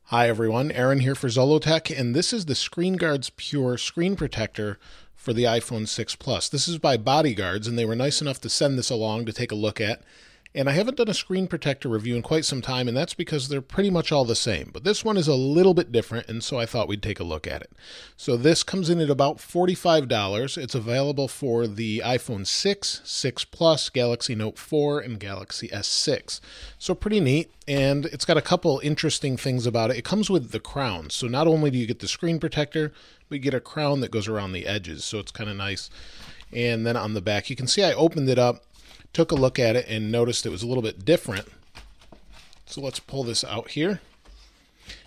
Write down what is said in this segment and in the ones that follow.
Hi everyone, Aaron here for Zollotech, and this is the ScreenGuardz Pure screen protector for the iPhone 6 Plus. This is by BODYGUARDZ, and they were nice enough to send this along to take a look at. And I haven't done a screen protector review in quite some time, and that's because they're pretty much all the same. But this one is a little bit different, and so I thought we'd take a look at it. So this comes in at about $45. It's available for the iPhone 6, 6 Plus, Galaxy Note 4, and Galaxy S6. So pretty neat, and it's got a couple interesting things about it. It comes with the crown, so not only do you get the screen protector, but you get a crown that goes around the edges, so it's kind of nice. And then on the back, you can see I opened it up, took a look at it, and noticed it was a little bit different. So let's pull this out here.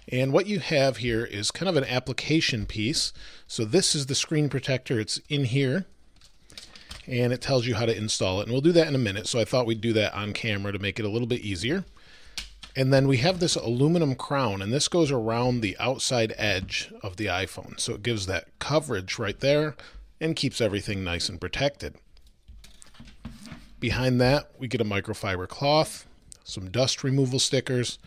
And what you have here is kind of an application piece. So this is the screen protector. It's in here, and it tells you how to install it. And we'll do that in a minute, so I thought we'd do that on camera to make it a little bit easier. And then we have this aluminum crown, and this goes around the outside edge of the iPhone. So it gives that coverage right there and keeps everything nice and protected. Behind that, we get a microfiber cloth, some dust removal stickers,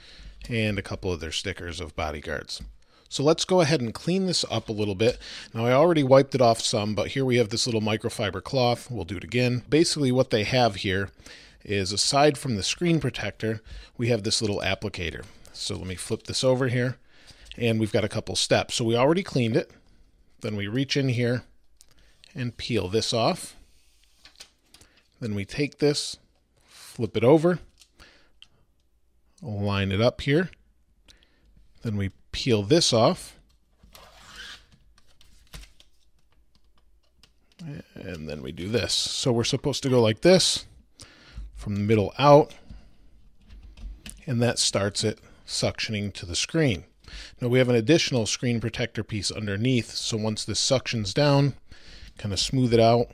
and a couple of their stickers of BODYGUARDZ. So let's go ahead and clean this up a little bit. Now, I already wiped it off some, but here we have this little microfiber cloth. We'll do it again. Basically, what they have here is, aside from the screen protector, we have this little applicator. So let me flip this over here, and we've got a couple steps. So we already cleaned it. Then we reach in here and peel this off. Then we take this, flip it over, line it up here. Then we peel this off. And then we do this. So we're supposed to go like this, from the middle out, and that starts it suctioning to the screen. Now we have an additional screen protector piece underneath, so once this suctions down, kind of smooth it out.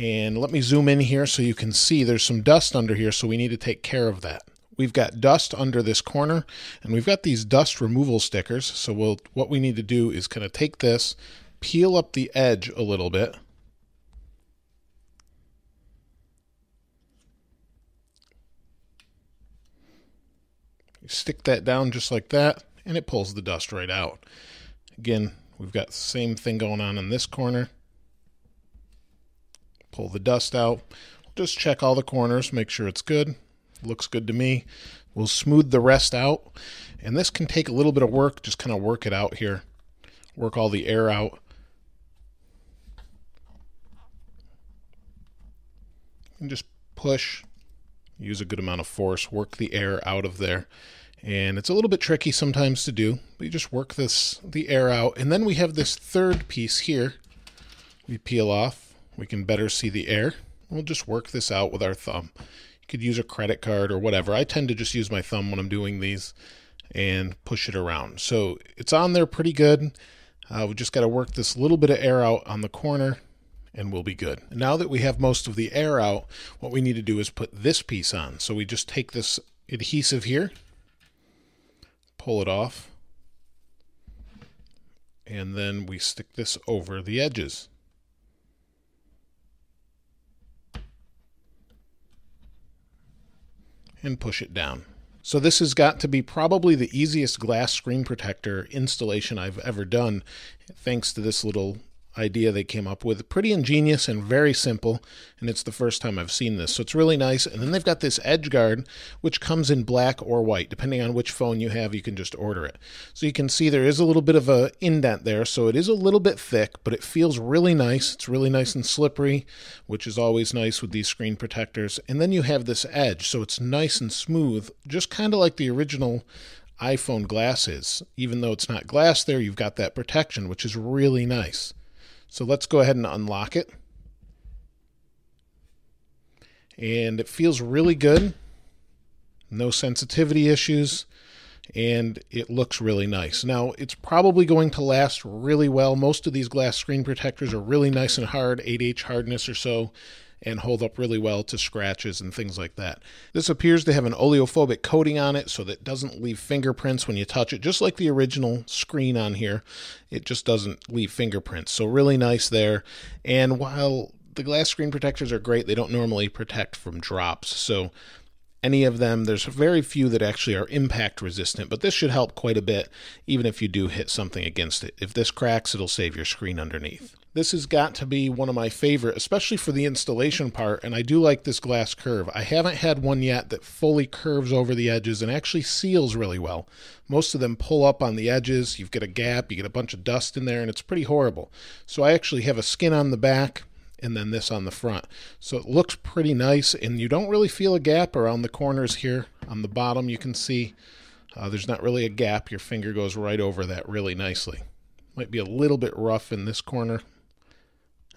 And let me zoom in here so you can see there's some dust under here, so we need to take care of that. We've got dust under this corner, and we've got these dust removal stickers. So what we need to do is kind of take this, peel up the edge a little bit. You stick that down just like that, and it pulls the dust right out. Again, we've got the same thing going on in this corner. Pull the dust out. Just check all the corners, make sure it's good. Looks good to me. We'll smooth the rest out. And this can take a little bit of work. Just kind of work it out here. Work all the air out. And just push. Use a good amount of force. Work the air out of there. And it's a little bit tricky sometimes to do, but you just work the air out. And then we have this third piece here. We peel off. We can better see the air. We'll just work this out with our thumb. You could use a credit card or whatever. I tend to just use my thumb when I'm doing these and push it around. So it's on there pretty good. We just got to work this little bit of air out on the corner, and we'll be good. Now that we have most of the air out, what we need to do is put this piece on. So we just take this adhesive here, pull it off, and then we stick this over the edges. And push it down. So this has got to be probably the easiest glass screen protector installation I've ever done, thanks to this little idea they came up with. Pretty ingenious and very simple, and it's the first time I've seen this, so it's really nice. And then they've got this edge guard, which comes in black or white. Depending on which phone you have, you can just order it. So you can see there is a little bit of an indent there, so it is a little bit thick, but it feels really nice. It's really nice and slippery, which is always nice with these screen protectors. And then you have this edge, so it's nice and smooth, just kind of like the original iPhone glass is. Even though it's not glass there, you've got that protection, which is really nice. So let's go ahead and unlock it. And it feels really good. No sensitivity issues. And it looks really nice. Now, it's probably going to last really well. Most of these glass screen protectors are really nice and hard, 8H hardness or so, and hold up really well to scratches and things like that. This appears to have an oleophobic coating on it so that it doesn't leave fingerprints when you touch it, just like the original screen on here. It just doesn't leave fingerprints, so really nice there. And while The glass screen protectors are great. They don't normally protect from drops, so any of them, there's very few that actually are impact resistant, but this should help quite a bit even if you do hit something against it. If this cracks, it'll save your screen underneath. This has got to be one of my favorite, especially for the installation part, and I do like this glass curve. I haven't had one yet that fully curves over the edges and actually seals really well. Most of them pull up on the edges, you get a gap, you get a bunch of dust in there, and it's pretty horrible. So I actually have a skin on the back and then this on the front. So it looks pretty nice, and you don't really feel a gap around the corners here. On the bottom you can see there's not really a gap. Your finger goes right over that really nicely. Might be a little bit rough in this corner,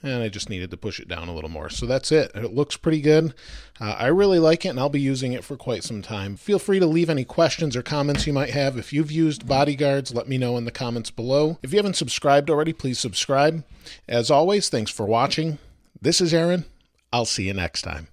and I just needed to push it down a little more. So that's it. It looks pretty good. I really like it, and I'll be using it for quite some time. Feel free to leave any questions or comments you might have. If you've used BODYGUARDZ, let me know in the comments below. If you haven't subscribed already, please subscribe. As always, thanks for watching. This is Aaron. I'll see you next time.